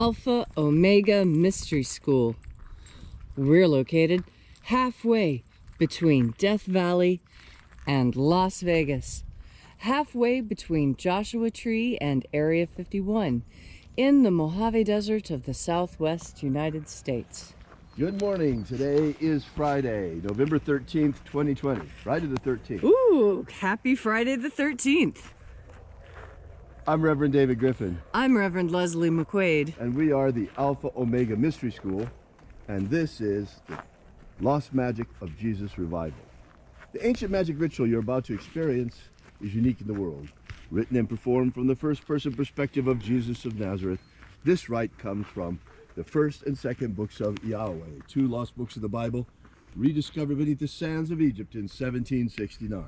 Alpha Omega Mystery School. We're located halfway between Death Valley and Las Vegas, halfway between Joshua Tree and Area 51, in the Mojave Desert of the Southwest United States. Good morning. Today is Friday, November 13th, 2020. Friday the 13th. Ooh, happy Friday the 13th. I'm Reverend David Griffin. I'm Reverend Leslie McQuaid. And we are the Alpha Omega Mystery School. And this is the Lost Magic of Jesus Revival. The ancient magic ritual you're about to experience is unique in the world. Written and performed from the first-person perspective of Jesus of Nazareth, this rite comes from the first and second books of Yahweh, two lost books of the Bible, rediscovered beneath the sands of Egypt in 1769.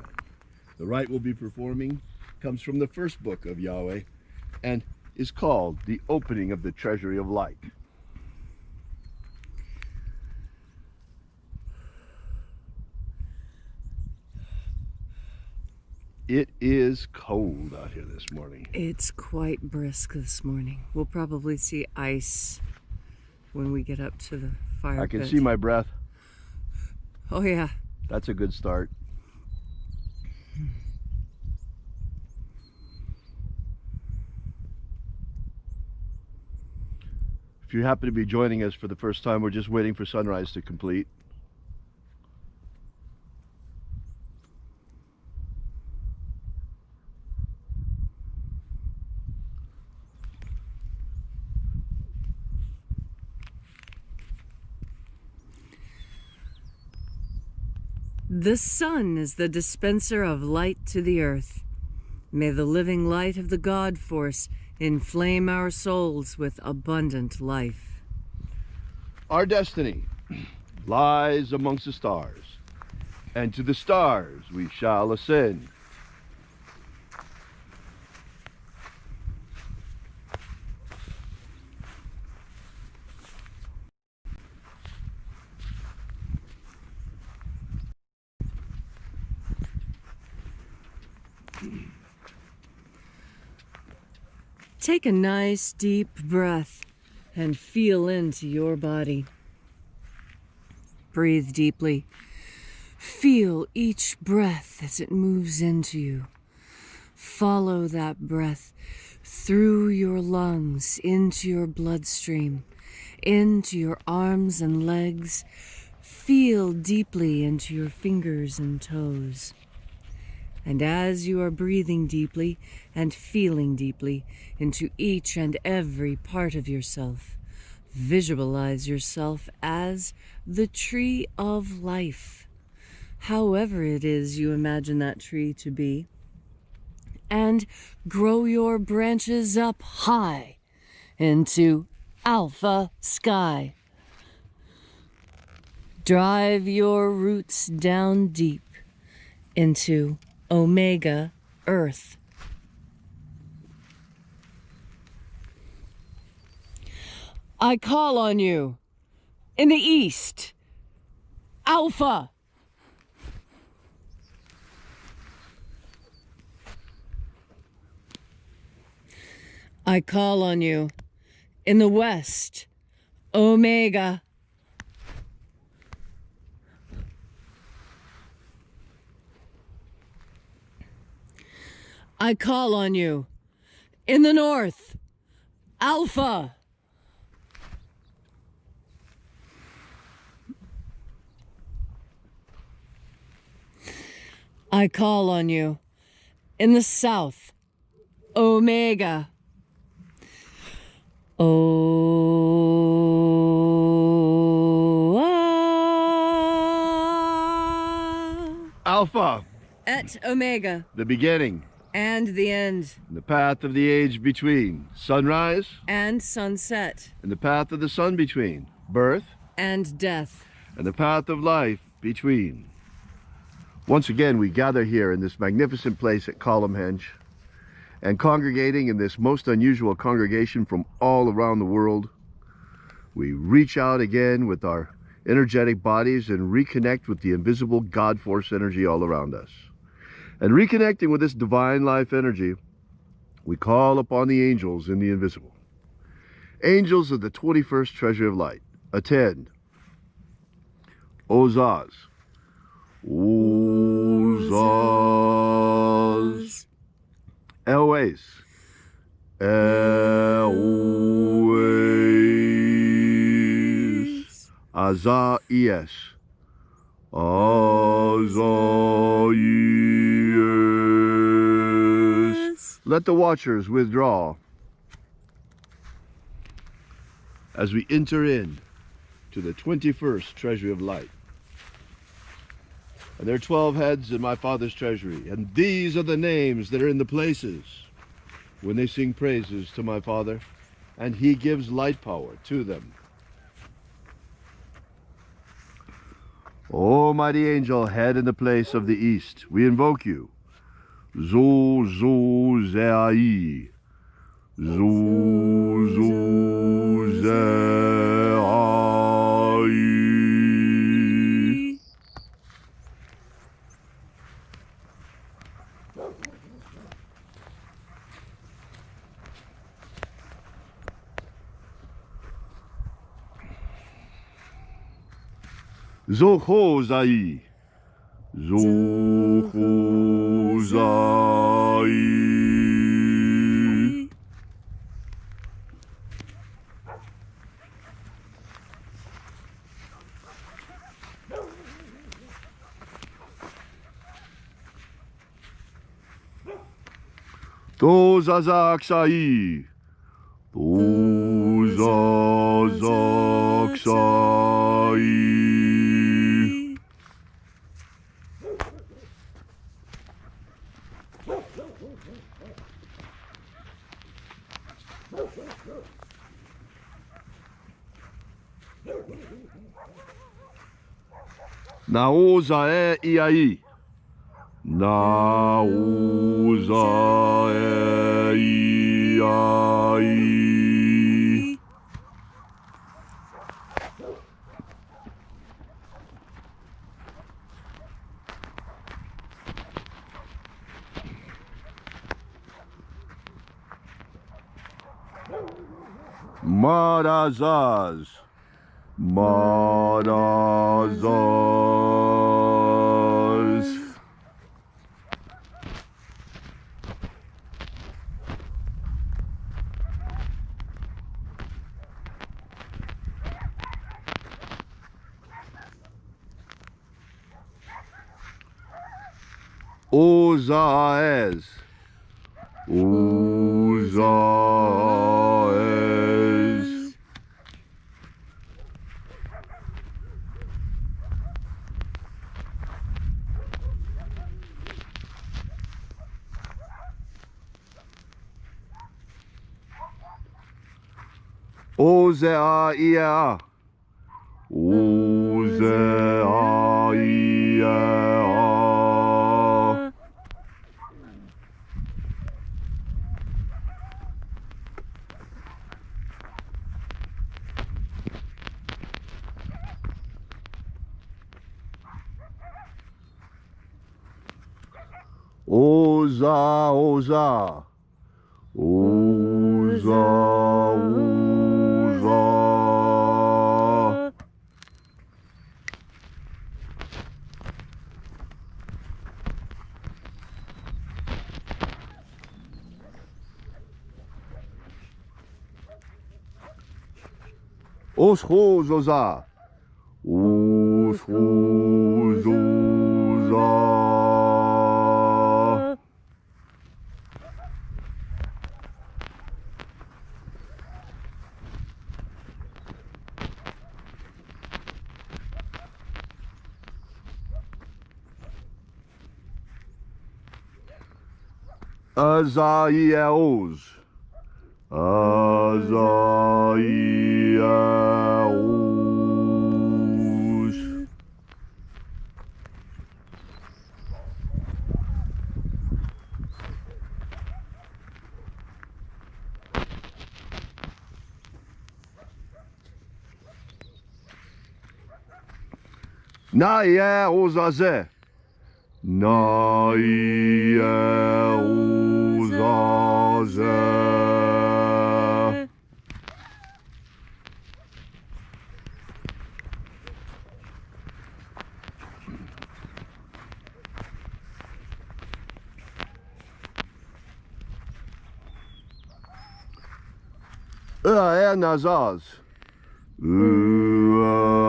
The rite we'll be performing comes from the first book of Yahweh and is called the opening of the treasury of light. It is cold out here this morning. It's quite brisk this morning. We'll probably see ice when we get up to the fire I can pit. see my breath. Oh yeah. That's a good start. If you happen to be joining us for the first time, we're just waiting for sunrise to complete. The sun is the dispenser of light to the earth. May the living light of the God force inflame our souls with abundant life. Our destiny lies amongst the stars, and to the stars we shall ascend. Take a nice deep breath and feel into your body. Breathe deeply. Feel each breath as it moves into you. Follow that breath through your lungs, into your bloodstream, into your arms and legs. Feel deeply into your fingers and toes. And as you are breathing deeply and feeling deeply into each and every part of yourself, visualize yourself as the tree of life, however it is you imagine that tree to be, and grow your branches up high into alpha sky. Drive your roots down deep into Omega Earth. I call on you in the east, Alpha. I call on you in the west, Omega. I call on you in the north, Alpha. I call on you in the south, Omega. Alpha. Et Omega. The beginning. And the end. The path of the age between sunrise and sunset. And the path of the sun between birth and death. And the path of life between. Once again, we gather here in this magnificent place at Columhenge, and congregating in this most unusual congregation from all around the world, we reach out again with our energetic bodies and reconnect with the invisible God force energy all around us. And reconnecting with this divine life energy, we call upon the angels in the invisible. Angels of the 21st Treasury of Light, attend. Ozaz. Ozaz. Elways. Elways. Azaies. Azaies. Let the watchers withdraw as we enter in to the 21st Treasury of Light. And there are 12 heads in my Father's treasury, and these are the names that are in the places when they sing praises to my Father, and he gives light power to them. O mighty angel, head in the place of the east, we invoke you. Zu zu zeai. Zu zu zeai. Zochozai. Zochozai. Tozazaksai. Tozazaksai. Naozae iai. Naozae iai. Marazaz. Marazaz. Ozaez. Ozaez. Ozea ia. Ozea ia. Oza, oza. Oza, oza. Oschozoza. Oschozoza. Azaios. Azaios. Naia ozaze. Naia ozaze. nazaz. Nazaz.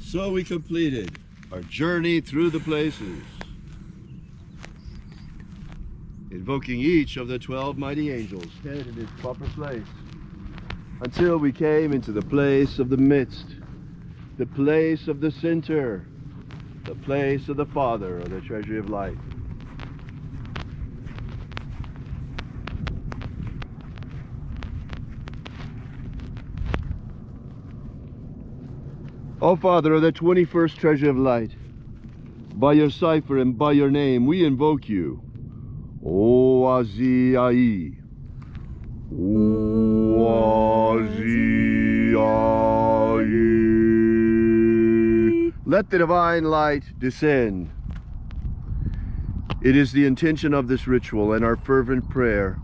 So we completed our journey through the places, invoking each of the 12 mighty angels, head in its proper place, until we came into the place of the midst, the place of the center, the place of the Father, or the treasury of light. O Father of the 21st treasure of light, by your cipher and by your name we invoke you. O Aziyai. O Aziyai. Let the divine light descend. It is the intention of this ritual and our fervent prayer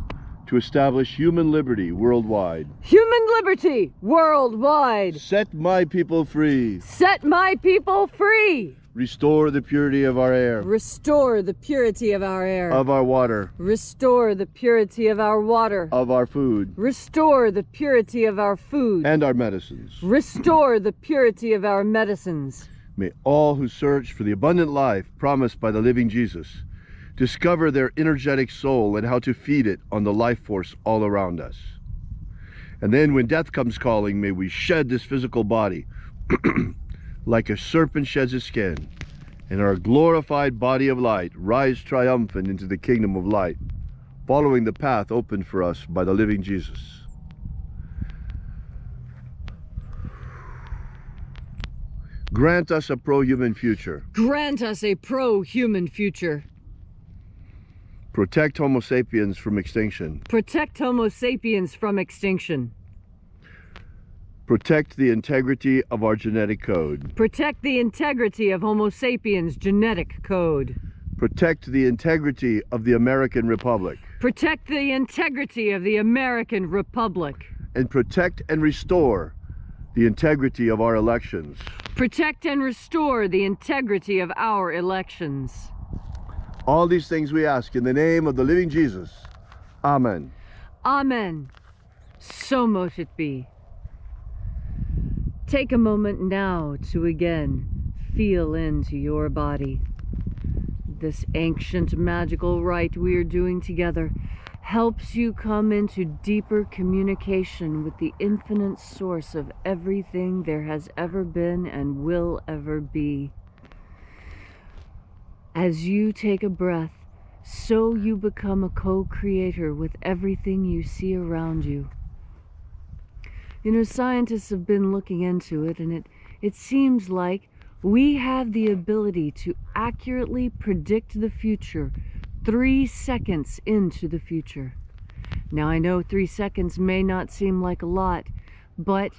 to establish human liberty worldwide. Human liberty worldwide. Set my people free. Set my people free. Restore the purity of our air. Restore the purity of our air. Of our water. Restore the purity of our water. Of our food. Restore the purity of our food. And our medicines. Restore the purity of our medicines. May all who search for the abundant life promised by the living Jesus discover their energetic soul and how to feed it on the life force all around us. And then when death comes calling, may we shed this physical body like a serpent sheds his skin, and our glorified body of light rise triumphant into the kingdom of light, following the path opened for us by the living Jesus. Grant us a pro-human future. Grant us a pro-human future. Protect Homo sapiens from extinction. Protect Homo sapiens from extinction. Protect the integrity of our genetic code. Protect the integrity of Homo sapiens' genetic code. Protect the integrity of the American Republic. Protect the integrity of the American Republic. And protect and restore the integrity of our elections. Protect and restore the integrity of our elections. All these things we ask in the name of the living Jesus. Amen. Amen. So mote it be. Take a moment now to again feel into your body. This ancient magical rite we are doing together helps you come into deeper communication with the infinite source of everything there has ever been and will ever be. As you take a breath, so you become a co-creator with everything you see around you. You know, scientists have been looking into it, and it seems like we have the ability to accurately predict the future 3 seconds into the future. Now, I know 3 seconds may not seem like a lot, but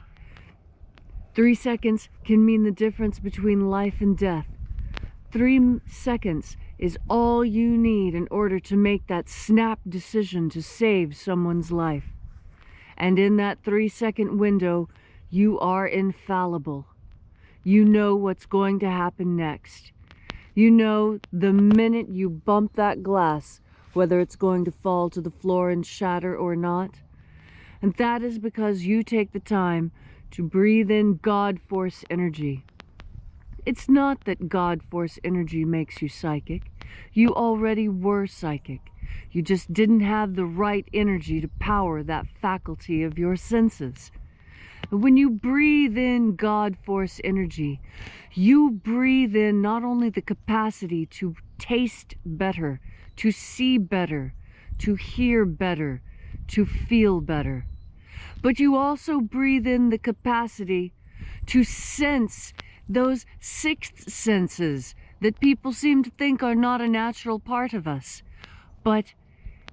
3 seconds can mean the difference between life and death. 3 seconds is all you need in order to make that snap decision to save someone's life. And in that 3-second window, you are infallible. You know what's going to happen next. You know the minute you bump that glass, whether it's going to fall to the floor and shatter or not. And that is because you take the time to breathe in God Force energy. It's not that God Force energy makes you psychic. You already were psychic. You just didn't have the right energy to power that faculty of your senses. When you breathe in God Force energy, you breathe in not only the capacity to taste better, to see better, to hear better, to feel better, but you also breathe in the capacity to sense those sixth senses that people seem to think are not a natural part of us. But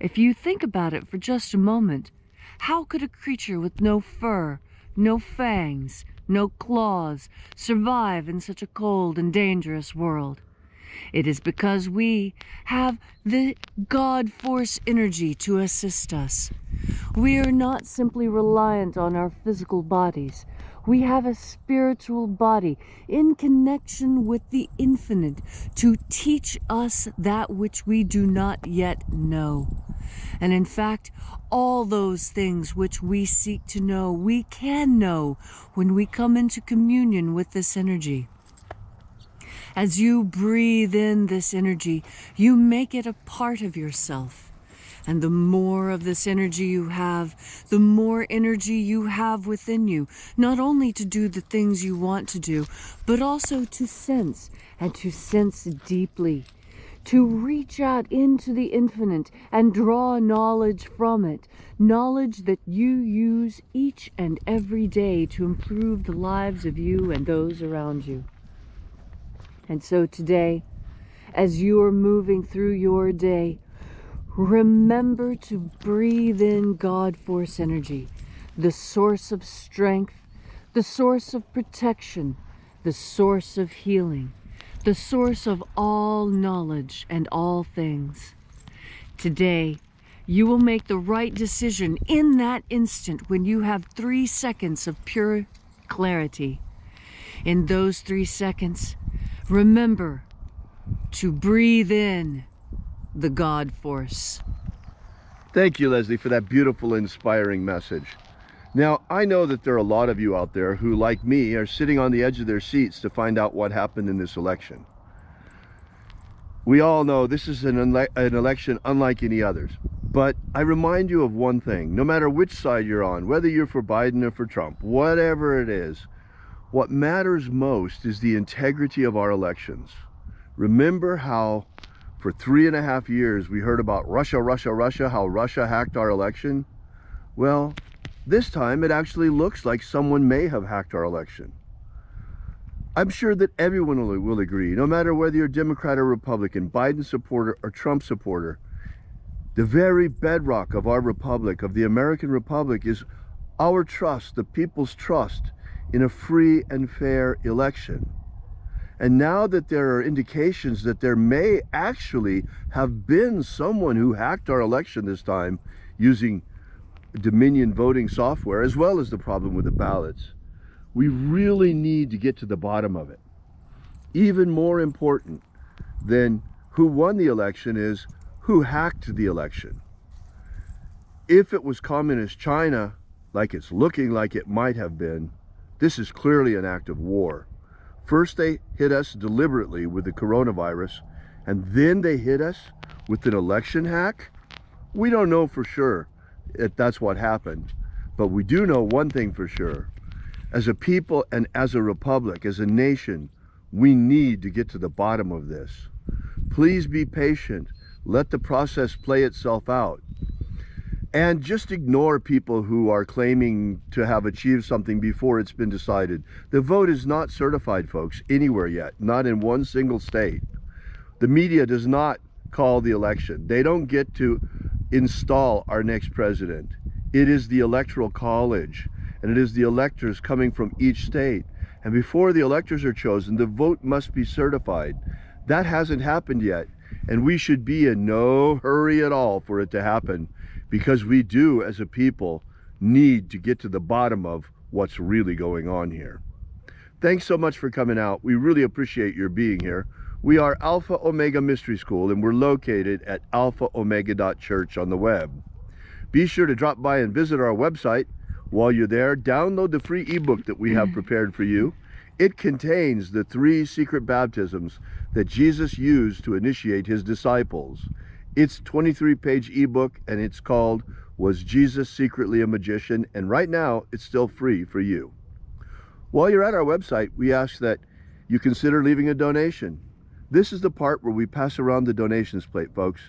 if you think about it for just a moment, how could a creature with no fur, no fangs, no claws survive in such a cold and dangerous world? It is because we have the God force energy to assist us. We are not simply reliant on our physical bodies. We have a spiritual body in connection with the infinite to teach us that which we do not yet know. And in fact, all those things which we seek to know, we can know when we come into communion with this energy. As you breathe in this energy, you make it a part of yourself. And the more of this energy you have, the more energy you have within you, not only to do the things you want to do, but also to sense, and to sense deeply, to reach out into the infinite and draw knowledge from it, knowledge that you use each and every day to improve the lives of you and those around you. And so today, as you are moving through your day, remember to breathe in God force energy, the source of strength, the source of protection, the source of healing, the source of all knowledge and all things. Today, you will make the right decision in that instant when you have 3 seconds of pure clarity. In those 3 seconds, remember to breathe in the God force. Thank you, Leslie, for that beautiful, inspiring message. Now, I know that there are a lot of you out there who, like me, are sitting on the edge of their seats to find out what happened in this election. We all know this is an election unlike any others. But I remind you of one thing: no matter which side you're on, whether you're for Biden or for Trump, whatever it is, what matters most is the integrity of our elections. Remember how for 3.5 years we heard about Russia, how Russia hacked our election? Well, this time it actually looks like someone may have hacked our election. I'm sure that everyone will agree, no matter whether you're Democrat or Republican, Biden supporter or Trump supporter, the very bedrock of our republic, of the American Republic, is our trust, the people's trust, in a free and fair election. And now that there are indications that there may actually have been someone who hacked our election this time using Dominion voting software, as well as the problem with the ballots, we really need to get to the bottom of it. Even more important than who won the election is who hacked the election. If it was communist China, like it's looking like it might have been, this is clearly an act of war. First they hit us deliberately with the coronavirus, and then they hit us with an election hack? We don't know for sure if that's what happened, but we do know one thing for sure. As a people and as a republic, as a nation, we need to get to the bottom of this. Please be patient. Let the process play itself out. And just ignore people who are claiming to have achieved something before it's been decided. The vote is not certified, folks, anywhere yet, not in one single state. The media does not call the election. They don't get to install our next president. It is the Electoral College, and it is the electors coming from each state. And before the electors are chosen, the vote must be certified. That hasn't happened yet, and we should be in no hurry at all for it to happen, because we do, as a people, need to get to the bottom of what's really going on here. Thanks so much for coming out. We really appreciate your being here. We are Alpha Omega Mystery School, and we're located at alphaomega.church on the web. Be sure to drop by and visit our website. While you're there, download the free ebook that we have prepared for you. It contains the 3 secret baptisms that Jesus used to initiate his disciples. It's a 23-page ebook, and it's called Was Jesus Secretly a Magician? And right now, it's still free for you. While you're at our website, we ask that you consider leaving a donation. This is the part where we pass around the donations plate, folks.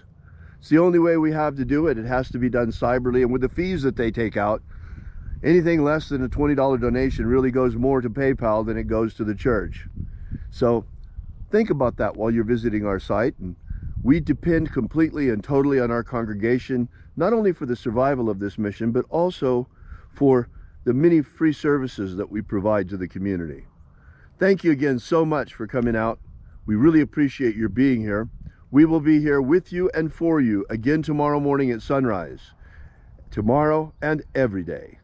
It's the only way we have to do it. It has to be done cyberly, and with the fees that they take out, anything less than a $20 donation really goes more to PayPal than it goes to the church. So think about that while you're visiting our site. And we depend completely and totally on our congregation, not only for the survival of this mission, but also for the many free services that we provide to the community. Thank you again so much for coming out. We really appreciate your being here. We will be here with you and for you again tomorrow morning at sunrise. Tomorrow and every day.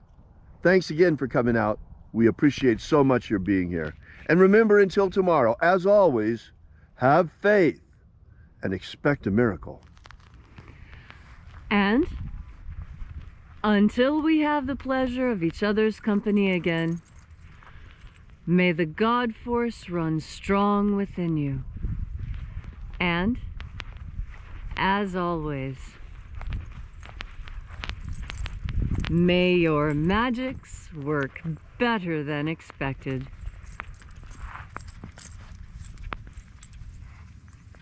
Thanks again for coming out. We appreciate so much your being here. And remember, until tomorrow, as always, have faith and expect a miracle. And until we have the pleasure of each other's company again, may the God force run strong within you. And, as always, may your magics work better than expected.